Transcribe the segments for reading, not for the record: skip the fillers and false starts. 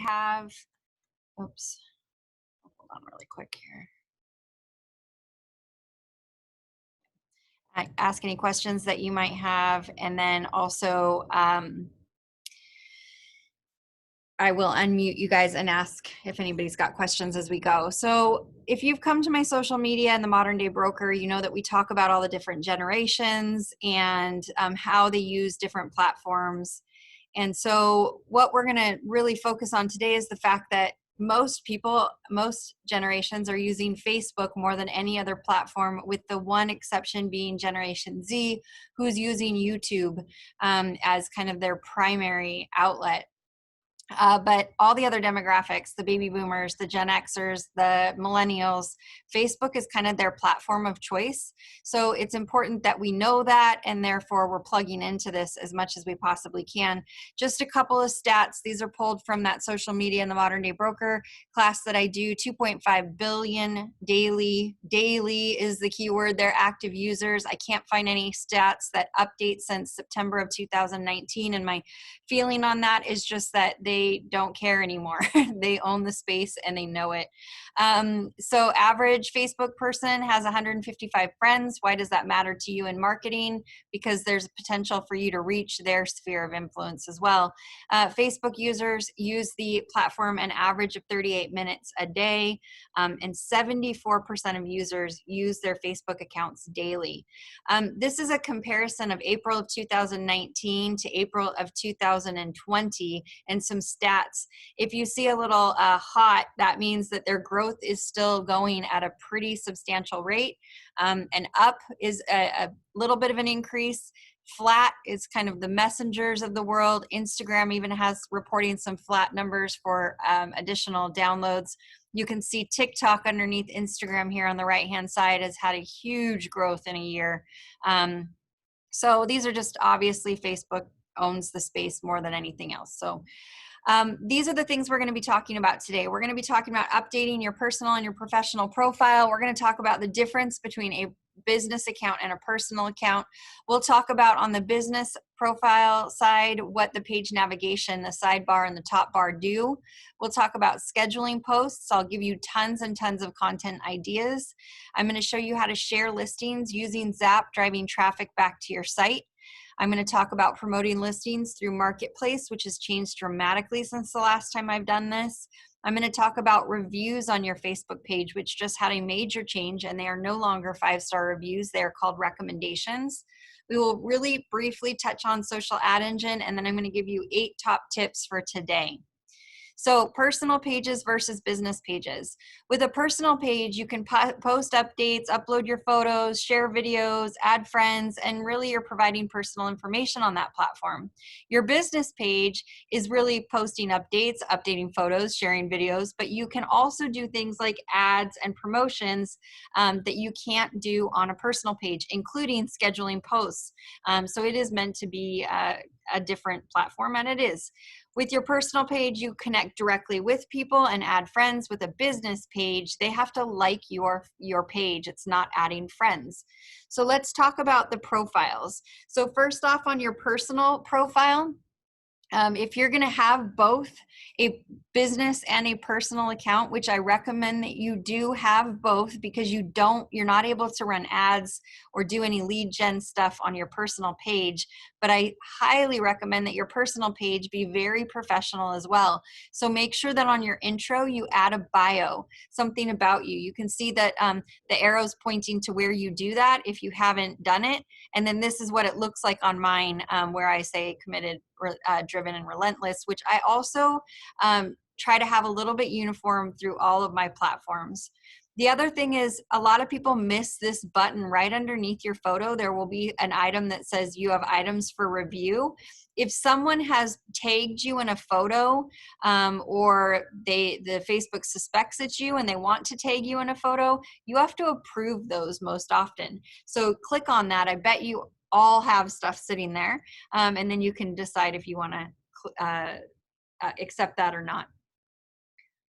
have, oops, hold on really quick here. Ask any questions that you might have, and then also I will unmute you guys and ask if anybody's got questions as we go. So if you've come to my social media and the Modern Day Broker, you know that we talk about all the different generations and how they use different platforms. And so what we're going to really focus on today is the fact that most people, most generations are using Facebook more than any other platform, with the one exception being Generation Z, who's using YouTube as kind of their primary outlet. But all the other demographics, the baby boomers, the Gen Xers, the millennials, Facebook is kind of their platform of choice. So it's important that we know that, and therefore we're plugging into this as much as we possibly can. Just a couple of stats. These are pulled from that Social Media and the Modern Day Broker class that I do. 2.5 billion daily. Daily is the keyword. They're active users. I can't find any stats that update since September of 2019, and my feeling on that is just that they don't care anymore. They own the space and they know it. So average Facebook person has 155 friends. Why does that matter to you in marketing? Because there's potential for you to reach their sphere of influence as well. Facebook users use the platform an average of 38 minutes a day, and 74% of users use their Facebook accounts daily. This is a comparison of April of 2019 to April of 2020 and some stats. If you see a little hot, that means that their growth is still going at a pretty substantial rate. And up is a little bit of an increase. Flat is kind of the messengers of the world. Instagram even has reporting some flat numbers for additional downloads. You can see TikTok underneath Instagram here on the right-hand side has had a huge growth in a year. So these are just, obviously Facebook owns the space more than anything else. So these are the things we're going to be talking about today. We're going to be talking about updating your personal and your professional profile. We're going to talk about the difference between a business account and a personal account. We'll talk about, on the business profile side, what the page navigation, the sidebar and the top bar do. We'll talk about scheduling posts. I'll give you tons and tons of content ideas. I'm going to show you how to share listings using Zap, driving traffic back to your site. I'm going to talk about promoting listings through Marketplace, which has changed dramatically since the last time I've done this. I'm going to talk about reviews on your Facebook page, which just had a major change, and they are no longer 5-star reviews. They are called recommendations. We will really briefly touch on Social Ad Engine, and then I'm going to give you 8 top tips for today. So personal pages versus business pages. With a personal page, you can post updates, upload your photos, share videos, add friends, and really you're providing personal information on that platform. Your business page is really posting updates, updating photos, sharing videos, but you can also do things like ads and promotions that you can't do on a personal page, including scheduling posts. So it is meant to be a different platform, and it is. With your personal page, you connect directly with people and add friends. With a business page, they have to like your page. It's not adding friends. So let's talk about the profiles. So first off, on your personal profile, if you're going to have both a business and a personal account, which I recommend that you do have both, because you're not able to run ads or do any lead gen stuff on your personal page. But I highly recommend that your personal page be very professional as well. So make sure that on your intro, you add a bio, something about you. You can see that the arrow's pointing to where you do that if you haven't done it. And then this is what it looks like on mine, where I say committed, driven, and relentless, which I also try to have a little bit uniform through all of my platforms. The other thing is, a lot of people miss this button right underneath your photo. There will be an item that says you have items for review. If someone has tagged you in a photo, or the Facebook suspects it's you and they want to tag you in a photo, you have to approve those most often. So click on that. I bet you all have stuff sitting there, and then you can decide if you want to accept that or not.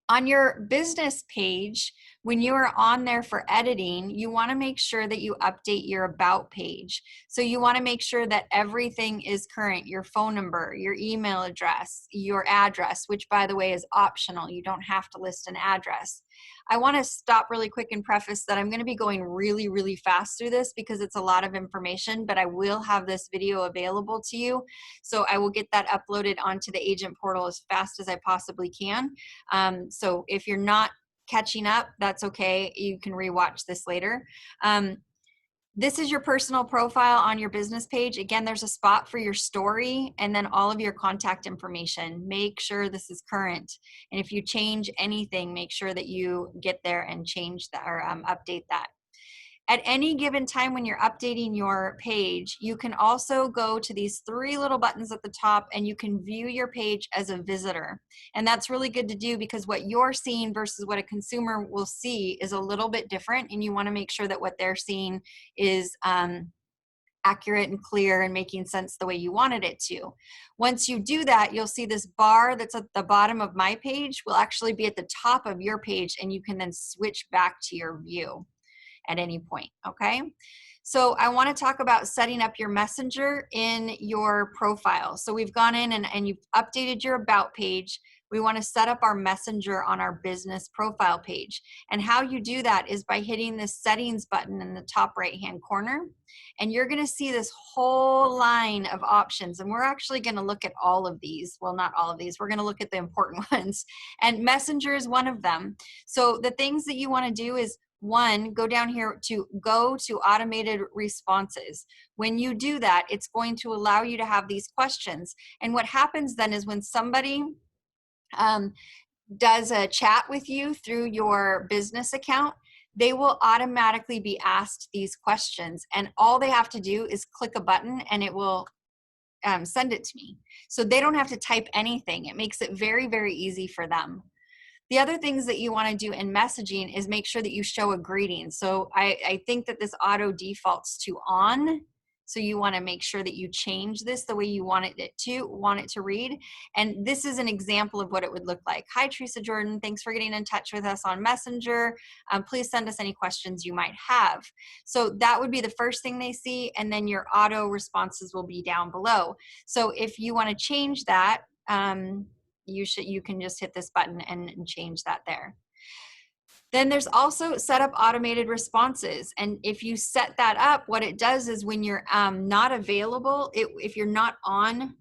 On your business page, when you are on there for editing, you want to make sure that you update your about page. So you want to make sure that everything is current, your phone number, your email address, your address, which by the way is optional. You don't have to list an address. I want to stop really quick and preface that I'm going to be going really, really fast through this because it's a lot of information, but I will have this video available to you. So I will get that uploaded onto the agent portal as fast as I possibly can. So if you're not catching up, that's okay. You can rewatch this later. This is your personal profile on your business page. Again, there's a spot for your story and then all of your contact information. Make sure this is current. And if you change anything, make sure that you get there and change that or update that. At any given time when you're updating your page, you can also go to these 3 little buttons at the top and you can view your page as a visitor. And that's really good to do because what you're seeing versus what a consumer will see is a little bit different, and you want to make sure that what they're seeing is accurate and clear and making sense the way you wanted it to. Once you do that, you'll see this bar that's at the bottom of my page will actually be at the top of your page, and you can then switch back to your view at any point, okay? So I want to talk about setting up your messenger in your profile. So we've gone in and you've updated your about page. We want to set up our messenger on our business profile page. And how you do that is by hitting this settings button in the top right-hand corner. And you're going to see this whole line of options. And we're actually going to look at all of these. Well, not all of these. We're going to look at the important ones. And messenger is one of them. So the things that you want to do is, one, go down here to go to automated responses. When you do that, it's going to allow you to have these questions. And what happens then is when somebody does a chat with you through your business account, they will automatically be asked these questions. And all they have to do is click a button and it will send it to me. So they don't have to type anything. It makes it very, very easy for them. The other things that you want to do in messaging is make sure that you show a greeting. So I think that this auto defaults to on. So you want to make sure that you change this the way you want it to read. And this is an example of what it would look like. Hi, Teresa Jordan. Thanks for getting in touch with us on Messenger. Please send us any questions you might have. So that would be the first thing they see. And then your auto responses will be down below. So if you want to change that, you can just hit this button and change that there. Then there's also set up automated responses. And if you set that up, what it does is when you're not available, if you're not on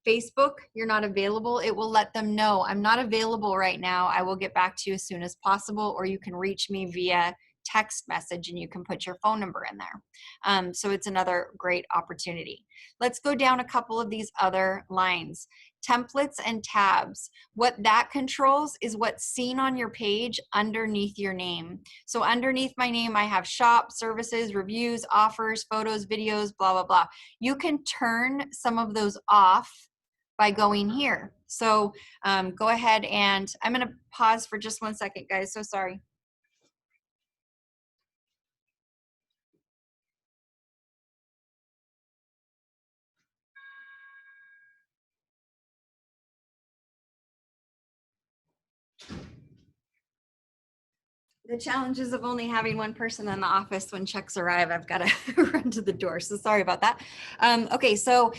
Facebook, you're not available, it will let them know, I'm not available right now. I will get back to you as soon as possible, or you can reach me via text message and you can put your phone number in there. So it's another great opportunity. Let's go down a couple of these other lines. Templates and tabs. What that controls is what's seen on your page underneath your name. So underneath my name, I have shop, services, reviews, offers, photos, videos, blah, blah, blah. You can turn some of those off by going here. So go ahead and I'm going to pause for just 1 second, guys. So sorry. The challenges of only having one person in the office when checks arrive, I've got to run to the door. So sorry about that. Okay, so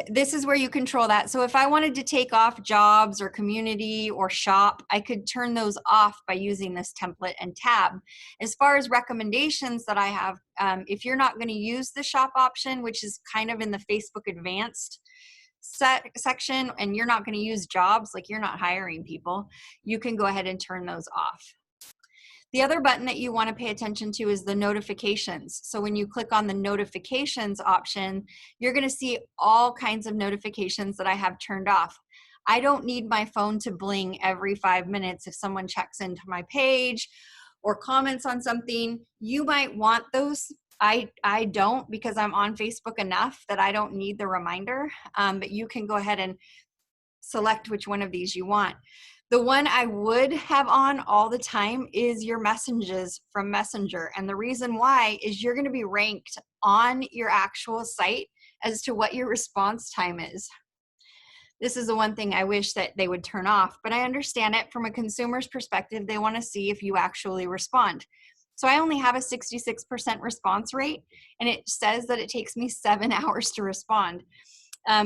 this is where you control that. So if I wanted to take off jobs or community or shop, I could turn those off by using this template and tab. As far as recommendations that I have, if you're not going to use the shop option, which is kind of in the Facebook advanced section, and you're not going to use jobs, like you're not hiring people, you can go ahead and turn those off. The other button that you want to pay attention to is the notifications. So when you click on the notifications option, you're going to see all kinds of notifications that I have turned off. I don't need my phone to bling every 5 minutes if someone checks into my page or comments on something. You might want those. I don't, because I'm on Facebook enough that I don't need the reminder, but you can go ahead and select which one of these you want. The one I would have on all the time is your messages from Messenger. And the reason why is you're going to be ranked on your actual site as to what your response time is. This is the one thing I wish that they would turn off, but I understand it from a consumer's perspective. They want to see if you actually respond. So I only have a 66% response rate, and it says that it takes me 7 hours to respond.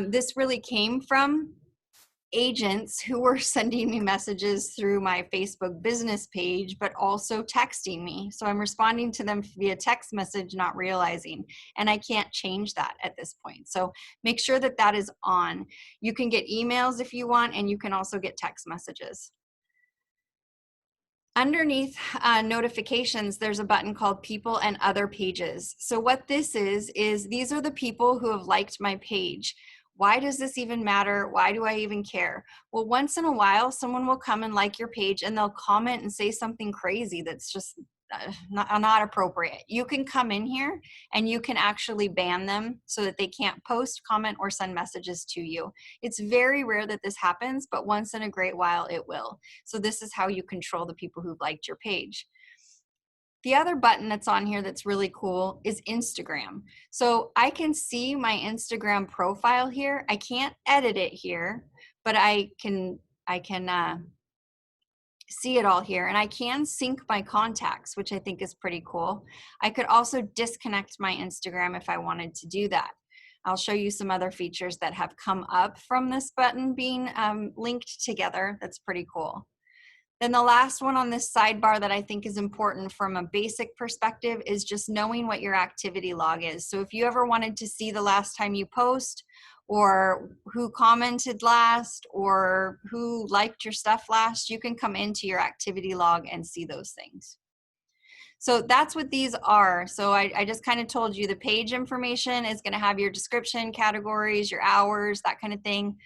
This really came from agents who were sending me messages through my Facebook business page, but also texting me. So I'm responding to them via text message, not realizing, and I can't change that at this point. So make sure that that is on. You can get emails if you want, and you can also get text messages. Underneath notifications, there's a button called People and Other Pages. So what this is these are the people who have liked my page. Why does this even matter? Why do I even care? Well, once in a while, someone will come and like your page and they'll comment and say something crazy that's just not appropriate. You can come in here and you can actually ban them so that they can't post, comment, or send messages to you. It's very rare that this happens, but once in a great while it will. So this is how you control the people who've liked your page. The other button that's on here that's really cool is Instagram. So I can see my Instagram profile here. I can't edit it here, but I can see it all here, and I can sync my contacts, which I think is pretty cool. I could also disconnect my Instagram if I wanted to do that. I'll show you some other features that have come up from this button being linked together. That's pretty cool. Then the last one on this sidebar that I think is important from a basic perspective is just knowing what your activity log is. So if you ever wanted to see the last time you post, or who commented last, or who liked your stuff last, you can come into your activity log and see those things. So that's what these are. So I just kind of told you the page information is going to have your description, categories, your hours, that kind of thing.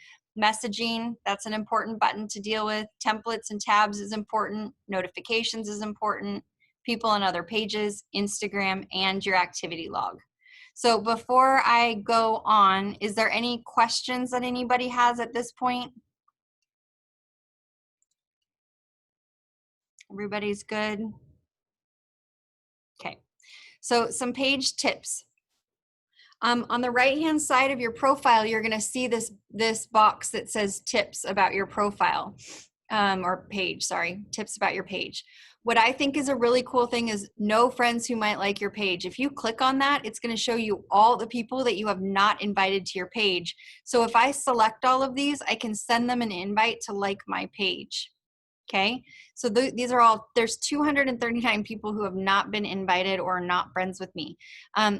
Messaging, that's an important button to deal with. Templates and tabs is important. Notifications is important. People and other pages, Instagram, and your activity log. So before I go on, is there any questions that anybody has at this point? Everybody's good? Okay, so some page tips. On the right-hand side of your profile, you're gonna see this box that says tips about your profile, or page, sorry, tips about your page. What I think is a really cool thing is know friends who might like your page. If you click on that, it's going to show you all the people that you have not invited to your page. So if I select all of these, I can send them an invite to like my page. Okay, so these are all, there's 239 people who have not been invited or not friends with me.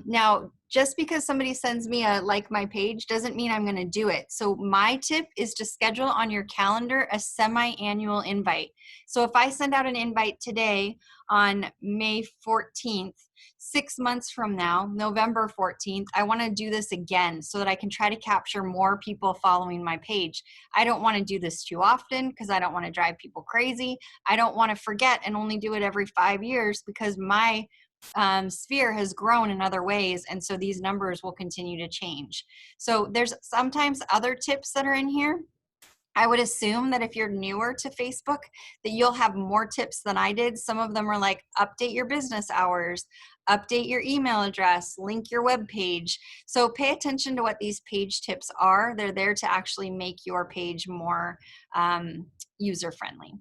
Now, just because somebody sends me a like my page doesn't mean I'm going to do it. So my tip is to schedule on your calendar a semi-annual invite. So if I send out an invite today on May 14th, 6 months from now, November 14th, I want to do this again so that I can try to capture more people following my page. I don't want to do this too often because I don't want to drive people crazy. I don't want to forget and only do it every 5 years because my sphere has grown in other ways, and so these numbers will continue to change. So there's sometimes other tips that are in here. I would assume that if you're newer to Facebook, that you'll have more tips than I did. Some of them are like update your business hours, update your email address, link your web page. So pay attention to what these page tips are. They're there to actually make your page more user-friendly.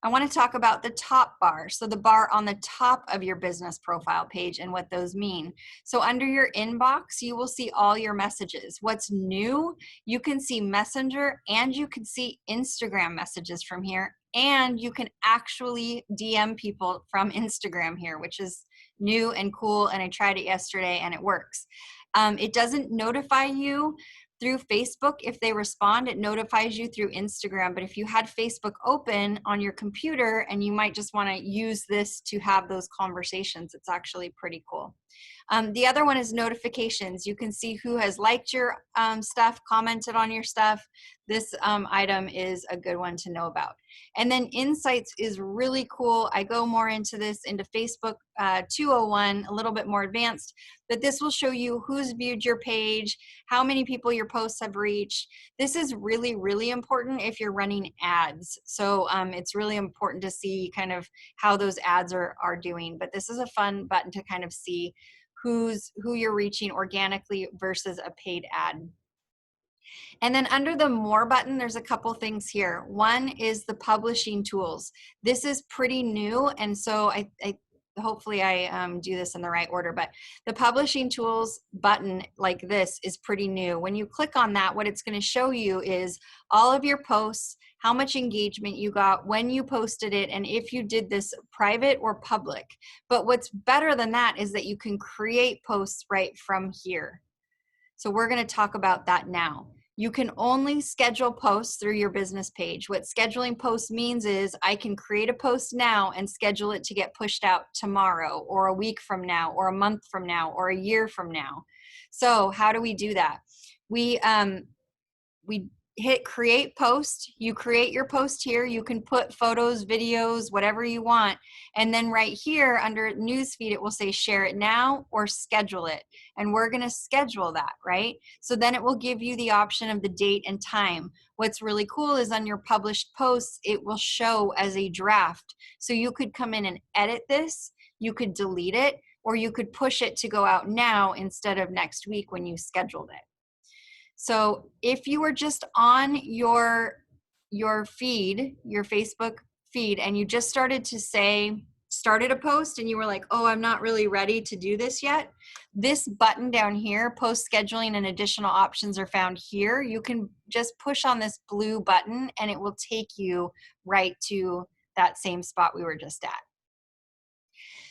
I want to talk about the top bar. So the bar on the top of your business profile page and what those mean. So under your inbox, you will see all your messages. What's new, you can see Messenger and you can see Instagram messages from here. And you can actually DM people from Instagram here, which is new and cool. And I tried it yesterday and it works. It doesn't notify you through Facebook. If they respond, it notifies you through Instagram. But if you had Facebook open on your computer and you might just want to use this to have those conversations, it's actually pretty cool. The other one is notifications. You can see who has liked your stuff, commented on your stuff. This item is a good one to know about. And then Insights is really cool. I go more into this into Facebook 201, a little bit more advanced, but this will show you who's viewed your page, how many people your posts have reached. This is really, really important if you're running ads. So it's really important to see kind of how those ads are doing. But this is a fun button to kind of see who you're reaching organically versus a paid ad. And then under the more button, there's a couple things here. One is the publishing tools. This is pretty new. And so hopefully I do this in the right order, but the publishing tools button like this is pretty new. When you click on that, what it's going to show you is all of your posts, how much engagement you got, when you posted it, and if you did this private or public. But what's better than that is that you can create posts right from here. So we're going to talk about that now. You can only schedule posts through your business page. What scheduling posts means is I can create a post now and schedule it to get pushed out tomorrow or a week from now or a month from now or a year from now. So how do we do that? We hit create post. You create your post here. You can put photos, videos, whatever you want. And then right here under newsfeed, it will say share it now or schedule it. And we're going to schedule that, right? So then it will give you the option of the date and time. What's really cool is on your published posts, it will show as a draft. So you could come in and edit this, you could delete it, or you could push it to go out now instead of next week when you scheduled it. So if you were just on your feed, your Facebook feed, and you just started a post and you were like, oh, I'm not really ready to do this yet, this button down here, post scheduling and additional options are found here. You can just push on this blue button and it will take you right to that same spot we were just at.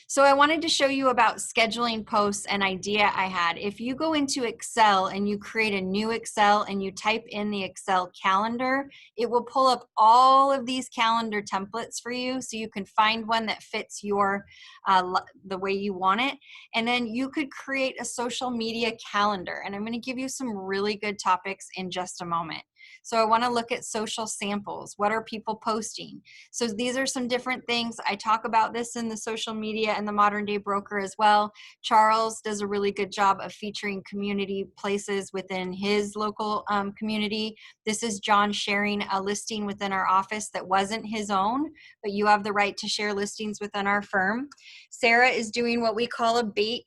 So I wanted to show you about scheduling posts, an idea I had. If you go into Excel and you create a new Excel and you type in the Excel calendar, it will pull up all of these calendar templates for you so you can find one that fits your the way you want it. And then you could create a social media calendar. And I'm going to give you some really good topics in just a moment. So I want to look at social samples. What are people posting? So these are some different things. I talk about this in the social media and the Modern Day Broker as well. Charles does a really good job of featuring community places within his local community. This is John sharing a listing within our office that wasn't his own, but you have the right to share listings within our firm. Sarah is doing what we call a bait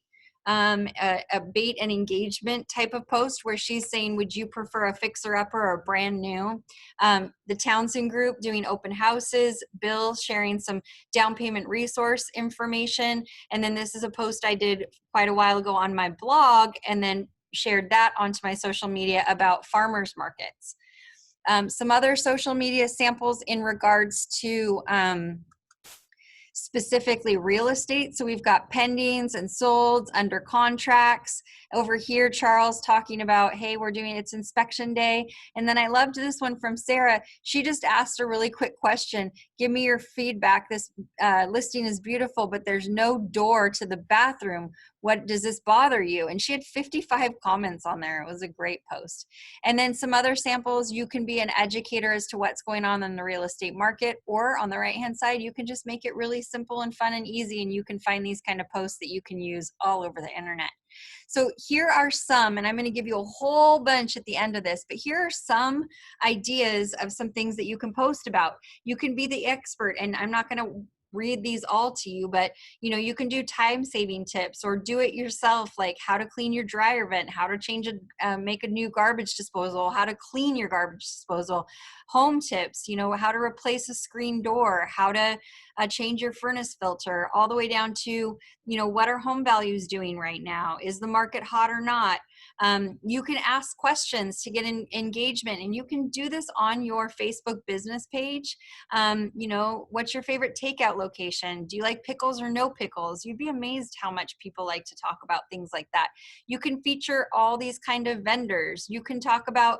and engagement type of post where she's saying, would you prefer a fixer-upper or brand new? The Townsend Group doing open houses, Bill sharing some down payment resource information. And then this is a post I did quite a while ago on my blog and then shared that onto my social media about farmers markets. Some other social media samples in regards to specifically real estate. So we've got pendings and solds under contracts. Over here, Charles talking about, hey, we're doing it's inspection day. And then I loved this one from Sarah. She just asked a really quick question. Give me your feedback. This listing is beautiful, but there's no door to the bathroom. What does this bother you? And she had 55 comments on there. It was a great post. And then some other samples. You can be an educator as to what's going on in the real estate market, or on the right-hand side, you can just make it really simple and fun and easy, and you can find these kind of posts that you can use all over the internet. So here are some, and I'm going to give you a whole bunch at the end of this, but here are some ideas of some things that you can post about. You can be the expert, and I'm not going to read these all to you, but you can do time saving tips or do it yourself, like how to clean your dryer vent, how to make a new garbage disposal, how to clean your garbage disposal, home tips, how to replace a screen door, how to change your furnace filter, all the way down to what are home values doing right now, is the market hot or not. You can ask questions to get engagement, and you can do this on your Facebook business page. What's your favorite takeout location? Do you like pickles or no pickles? You'd be amazed how much people like to talk about things like that. You can feature all these kind of vendors. You can talk about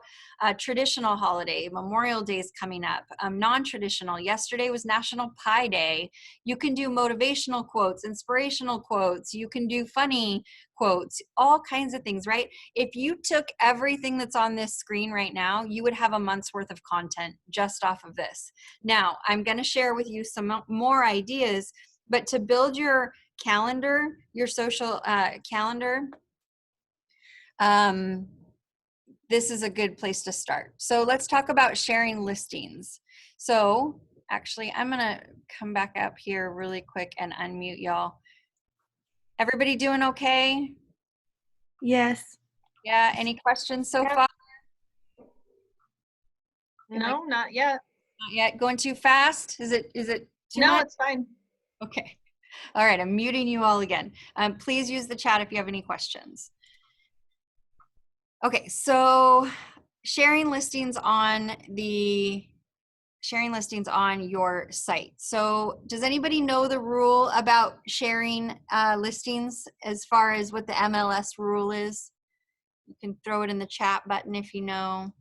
traditional holiday, Memorial Day is coming up, non-traditional. Yesterday was National Pie Day. You can do motivational quotes, inspirational quotes. You can do funny quotes, all kinds of things, right? If you took everything that's on this screen right now, you would have a month's worth of content just off of this. Now, I'm going to share with you some more ideas, but to build your calendar, your social calendar, this is a good place to start. So let's talk about sharing listings. So actually, I'm going to come back up here really quick and unmute y'all. Everybody doing okay? Yes. Yeah, any questions so far? No, not yet. Not yet. Going too fast? Is it too No, much? it's fine. Okay. All right, I'm muting you all again. Please use the chat if you have any questions. Okay, so sharing listings on your site. So does anybody know the rule about sharing listings as far as what the MLS rule is? You can throw it in the chat button if you know.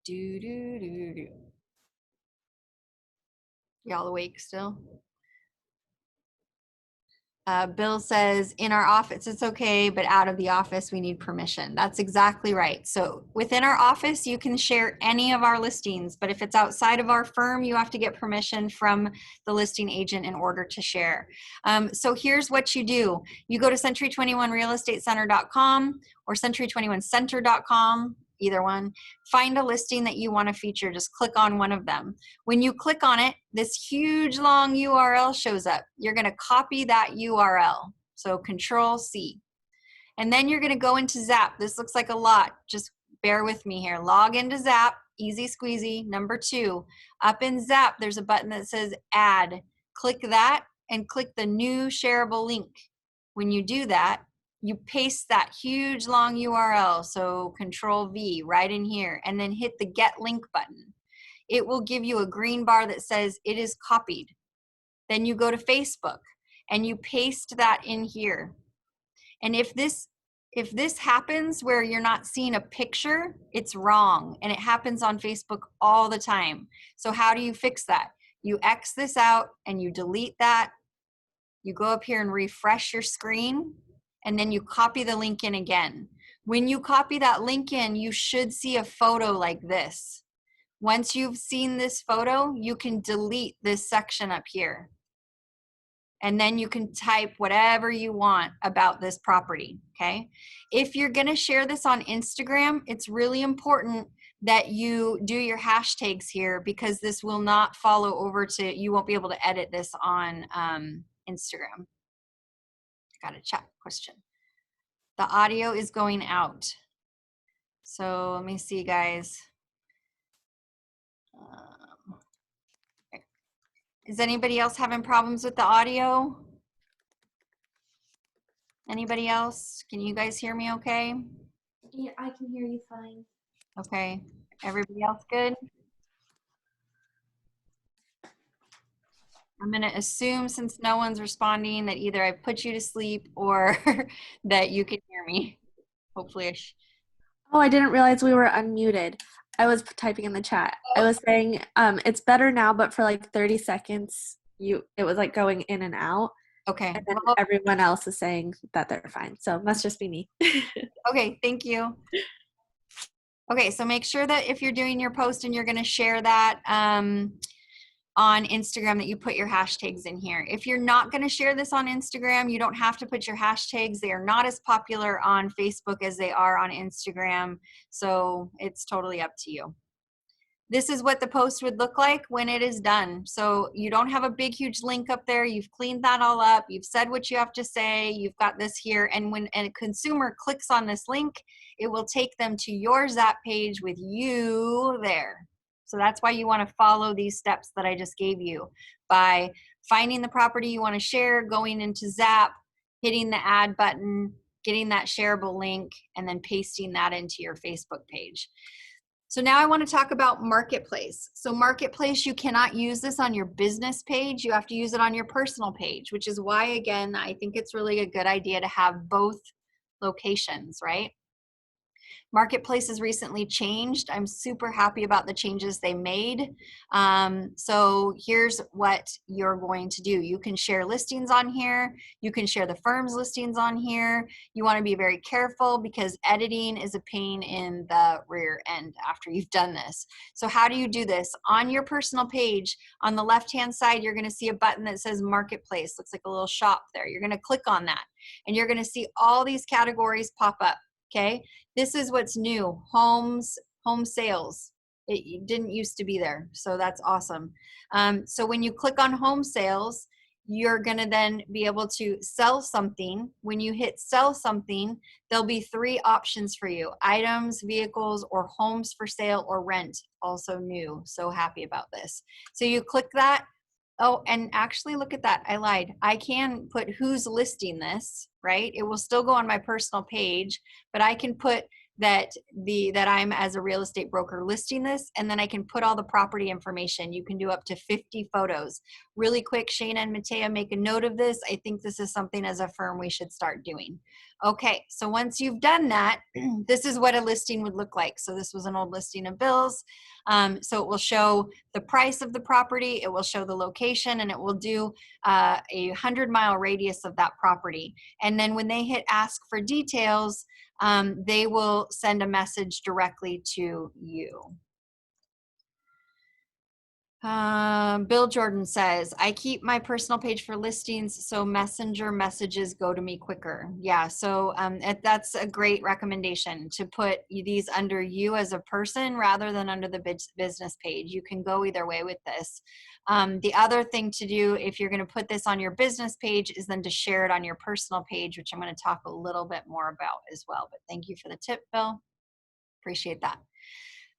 Do, do, do, do. Y'all awake still? Bill says, in our office, it's okay, but out of the office, we need permission. That's exactly right. So within our office, you can share any of our listings, but if it's outside of our firm, you have to get permission from the listing agent in order to share. So here's what you do. You go to century21realestatecenter.com or century21center.com, either one. Find a listing that you want to feature. Just click on one of them. When you click on it, this huge long URL shows up. You're going to copy that URL. So Control C. And then you're going to go into Zap. This looks like a lot. Just bear with me here. Log into Zap. Easy squeezy. Number 2. Up in Zap, there's a button that says Add. Click that and click the new shareable link. When you do that, you paste that huge long URL. So Control V right in here. And then hit the Get Link button. It will give you a green bar that says it is copied. Then you go to Facebook and you paste that in here. And if this happens where you're not seeing a picture, it's wrong. And it happens on Facebook all the time. So how do you fix that? You X this out and you delete that. You go up here and refresh your screen, and then you copy the link in again. When you copy that link in, you should see a photo like this. Once you've seen this photo, you can delete this section up here. And then you can type whatever you want about this property, okay? If you're gonna share this on Instagram, it's really important that you do your hashtags here because this will not follow over to, you won't be able to edit this on Instagram. Got a chat question. The audio is going out. So let me see, guys. Is anybody else having problems with the audio? Anybody else? Can you guys hear me okay? Yeah, I can hear you fine. Okay. Everybody else good? I'm going to assume, since no one's responding, that either I put you to sleep or that you can hear me. Hopefully. Oh, I didn't realize we were unmuted. I was typing in the chat. I was saying it's better now, but for like 30 seconds, it was like going in and out. Okay. And then everyone else is saying that they're fine. So it must just be me. Okay, thank you. Okay, so make sure that if you're doing your post and you're going to share that on Instagram, that you put your hashtags in here. If you're not going to share this on Instagram, you don't have to put your hashtags. They are not as popular on Facebook as they are on Instagram. So it's totally up to you. This is what the post would look like when it is done. So you don't have a big, huge link up there. You've cleaned that all up. You've said what you have to say. You've got this here. And when a consumer clicks on this link, it will take them to your Zap page with you there. So that's why you want to follow these steps that I just gave you by finding the property you want to share, going into Zap, hitting the add button, getting that shareable link, and then pasting that into your Facebook page. So now I want to talk about Marketplace. So Marketplace, you cannot use this on your business page. You have to use it on your personal page, which is why, again, I think it's really a good idea to have both locations, right? Marketplace has recently changed. I'm super happy about the changes they made. So here's what you're going to do. You can share listings on here. You can share the firm's listings on here. You want to be very careful because editing is a pain in the rear end after you've done this. So how do you do this? On your personal page, on the left-hand side, you're going to see a button that says Marketplace. Looks like a little shop there. You're going to click on that, and you're going to see all these categories pop up. Okay, this is what's new. Homes, home sales. It didn't used to be there, so that's awesome. So when you click on home sales, you're going to then be able to sell something. When you hit sell something, there'll be 3 options for you: items, vehicles, or homes for sale or rent. Also new. So happy about this. So you click that. Oh, and actually look at that. I lied. I can put who's listing this, right? It will still go on my personal page, but I can put that I'm as a real estate broker listing this, and then I can put all the property information. You can do up to 50 photos. Really quick, Shana and Matea, make a note of this. I think this is something as a firm we should start doing. Okay, so once you've done that, this is what a listing would look like. So this was an old listing of Bill's. So it will show the price of the property, it will show the location, and it will do a 100-mile radius of that property. And then when they hit ask for details, they will send a message directly to you. Bill Jordan says, I keep my personal page for listings so messenger messages go to me quicker. Yeah, so that's a great recommendation, to put these under you as a person rather than under the business page. You can go either way with this. The other thing to do if you're going to put this on your business page is then to share it on your personal page, which I'm going to talk a little bit more about as well. But thank you for the tip, Bill. Appreciate that.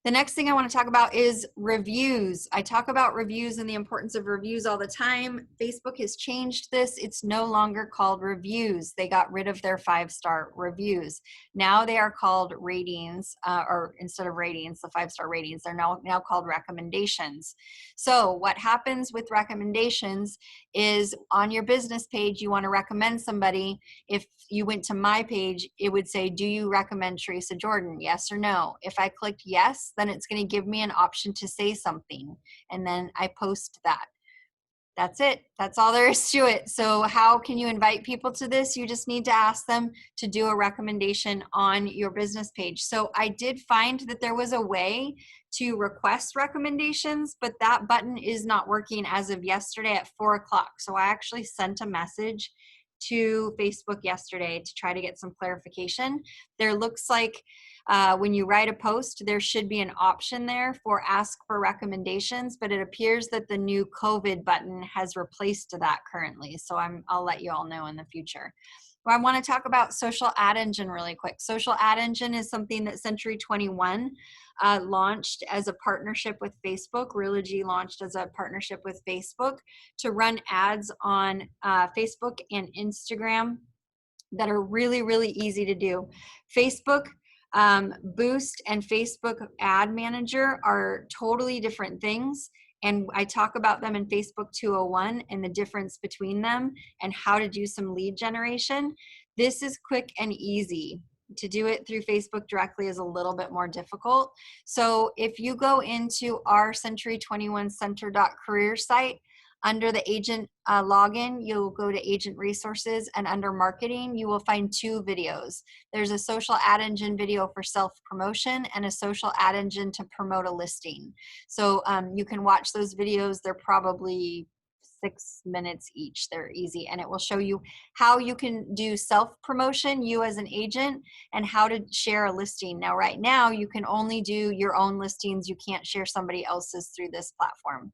The next thing I want to talk about is reviews. I talk about reviews and the importance of reviews all the time. Facebook has changed this. It's no longer called reviews. They got rid of their 5-star reviews. Now they are called ratings, or instead of ratings, the 5-star ratings, they're now called recommendations. So what happens with recommendations is on your business page, you want to recommend somebody. If you went to my page, it would say, do you recommend Teresa Jordan? Yes or no. If I clicked yes, then it's going to give me an option to say something, and then I post that. That's it. That's all there is to it. So how can you invite people to this? You just need to ask them to do a recommendation on your business page. So I did find that there was a way to request recommendations, but that button is not working as of yesterday at 4 o'clock. So I actually sent a message to Facebook yesterday to try to get some clarification. There looks like when you write a post, there should be an option there for ask for recommendations, but it appears that the new COVID button has replaced that currently. So I'll let you all know in the future. Well, I want to talk about Social Ad Engine really quick. Social Ad Engine is something that Century 21 launched as a partnership with Facebook. Realogy launched as a partnership with Facebook to run ads on Facebook and Instagram that are really, really easy to do. Facebook Boost and Facebook Ad Manager are totally different things. And I talk about them in Facebook 201 and the difference between them and how to do some lead generation. This is quick and easy. To do it through Facebook directly is a little bit more difficult. So if you go into our Century 21 Center.career site, under the agent login, you'll go to agent resources, and under marketing, you will find 2 videos. There's a social ad engine video for self-promotion and a social ad engine to promote a listing. So you can watch those videos. They're probably 6 minutes each. They're easy, and it will show you how you can do self-promotion, you as an agent, and how to share a listing. Now, right now, you can only do your own listings. You can't share somebody else's through this platform.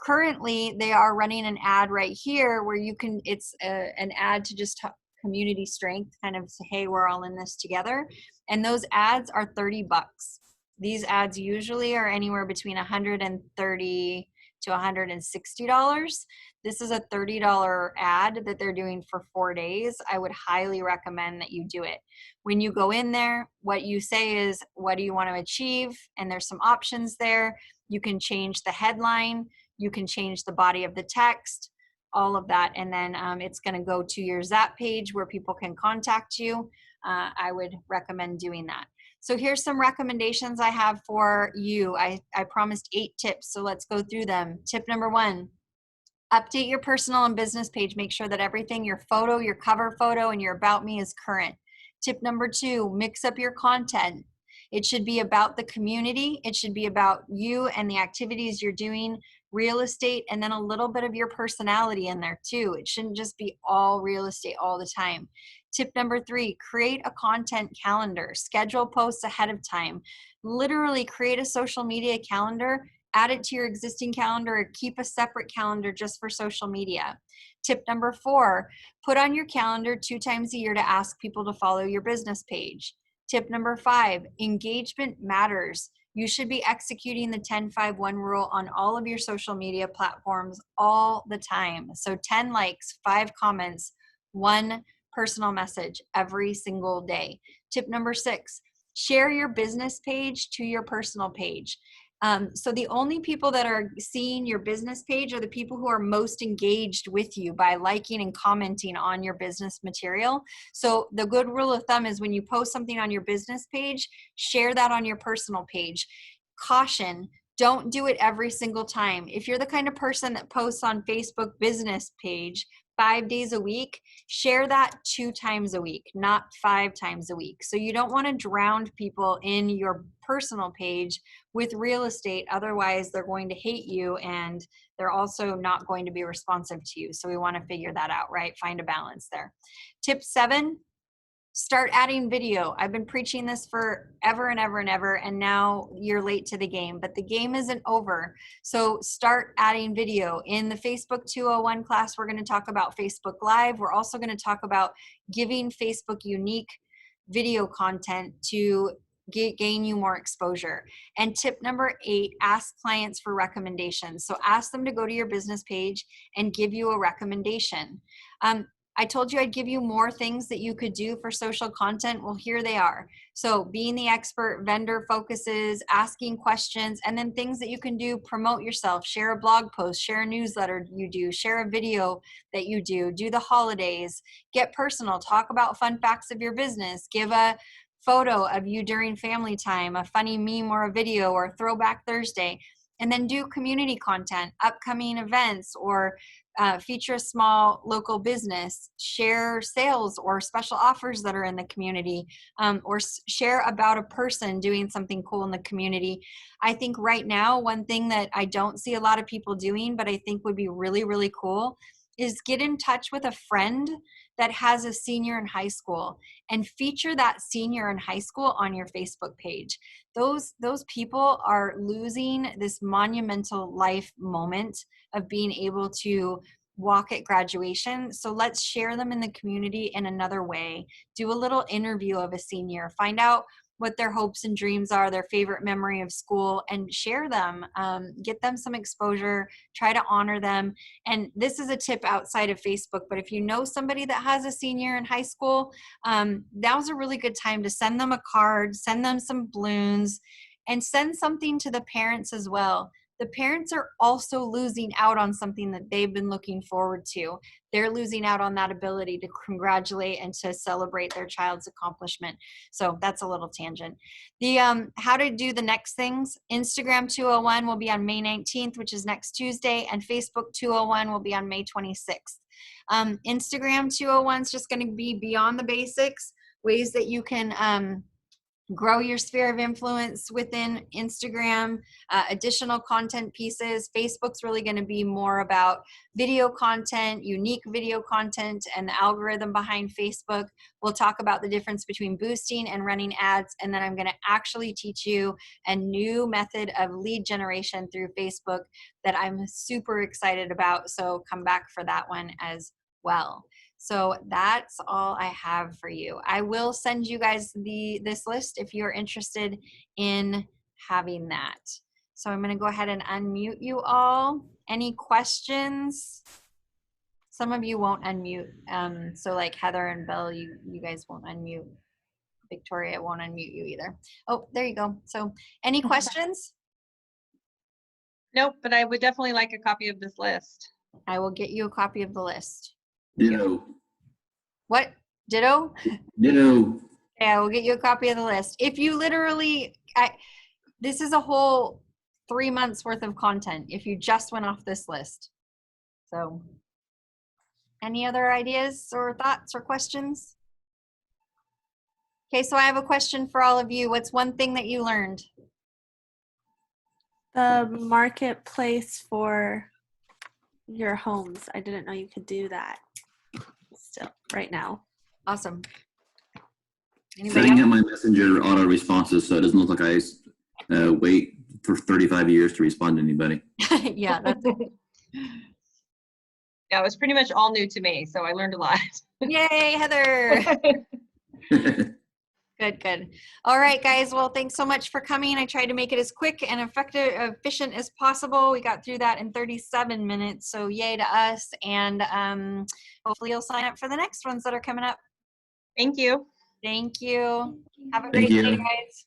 Currently, they are running an ad right here where you can, it's an ad to just community strength, kind of say, hey, we're all in this together. And those ads are $30. These ads usually are anywhere between $130 to $160. This is a $30 ad that they're doing for 4 days. I would highly recommend that you do it. When you go in there, what you say is, what do you want to achieve? And there's some options there. You can change the headline. You can change the body of the text, all of that. And then it's going to go to your Zap page where people can contact you. I would recommend doing that. So here's some recommendations I have for you. I promised 8 tips, so let's go through them. Tip number 1, update your personal and business page. Make sure that everything, your photo, your cover photo, and your About Me is current. Tip number 2, mix up your content. It should be about the community. It should be about you and the activities you're doing, real estate, and then a little bit of your personality in there too. It shouldn't just be all real estate all the time. Tip number 3, create a content calendar. Schedule posts ahead of time. Literally create a social media calendar add it to your existing calendar, or keep a separate calendar just for social media. Tip number 4, put on your calendar 2 times a year to ask people to follow your business page. Tip number 5, engagement matters. You should be executing the 10-5-1 rule on all of your social media platforms all the time. So 10 likes, 5 comments, 1 personal message every single day. Tip number 6, share your business page to your personal page. So the only people that are seeing your business page are the people who are most engaged with you by liking and commenting on your business material. So the good rule of thumb is when you post something on your business page, share that on your personal page. Caution, don't do it every single time. If you're the kind of person that posts on Facebook business page 5 days a week, share that 2 times a week, not 5 times a week. So you don't want to drown people in your personal page with real estate. Otherwise, they're going to hate you and they're also not going to be responsive to you. So we want to figure that out, right? Find a balance there. Tip 7, start adding video. I've been preaching this for ever and ever and ever, and now you're late to the game, but the game isn't over. So start adding video. In the Facebook 201 class, we're going to talk about Facebook Live. We're also going to talk about giving Facebook unique video content to gain you more exposure. And tip number 8, ask clients for recommendations. So ask them to go to your business page and give you a recommendation. I told you I'd give you more things that you could do for social content. Well, here they are. So being the expert, vendor focuses, asking questions, and then things that you can do: promote yourself, share a blog post, share a newsletter you do, share a video that you do the holidays, get personal, talk about fun facts of your business, give a photo of you during family time, a funny meme or a video or Throwback Thursday, and then do community content, upcoming events, or feature a small local business, share sales or special offers that are in the community, or share about a person doing something cool in the community. I think right now, one thing that I don't see a lot of people doing, but I think would be really, really cool, is get in touch with a friend that has a senior in high school and feature that senior in high school on your Facebook page. Those people are losing this monumental life moment of being able to walk at graduation. So let's share them in the community in another way. Do a little interview of a senior, find out what their hopes and dreams are, their favorite memory of school, and share them. Get them some exposure, try to honor them. And this is a tip outside of Facebook, but if you know somebody that has a senior in high school, now's a really good time to send them a card, send them some balloons, and send something to the parents as well. The parents are also losing out on something that they've been looking forward to. They're losing out on that ability to congratulate and to celebrate their child's accomplishment. So that's a little tangent. The how to do the next things: Instagram 201 will be on May 19th, which is next Tuesday, and Facebook 201 will be on May 26th. Instagram 201 is just going to be beyond the basics, ways that you can grow your sphere of influence within Instagram, additional content pieces. Facebook's really going to be more about video content, unique video content, and the algorithm behind Facebook. We'll talk about the difference between boosting and running ads, and then I'm going to actually teach you a new method of lead generation through Facebook that I'm super excited about. So come back for that one as well. So that's all I have for you. I will send you guys this list if you're interested in having that. So I'm going to go ahead and unmute you all. Any questions? Some of you won't unmute. So like Heather and Bill, you guys won't unmute. Victoria won't unmute you either. Oh, there you go. So any questions? Nope, but I would definitely like a copy of this list. I will get you a copy of the list. Ditto. What? Ditto? Ditto. Yeah, we'll get you a copy of the list. If you literally, this is a whole 3 months worth of content if you just went off this list. So any other ideas or thoughts or questions? Okay, so I have a question for all of you. What's one thing that you learned? The marketplace for your homes. I didn't know you could do that still right now. Awesome. Anybody Setting else? up my messenger auto responses so it doesn't look like I wait for 35 years to respond to anybody. Yeah, that's Yeah, it was pretty much all new to me, so I learned a lot. yay, Heather. Good, good. All right, guys. Well, thanks so much for coming. I tried to make it as quick and effective, efficient as possible. We got through that in 37 minutes, so yay to us. And hopefully you'll sign up for the next ones that are coming up. Thank you. Thank you. Have a Thank great day, you. guys.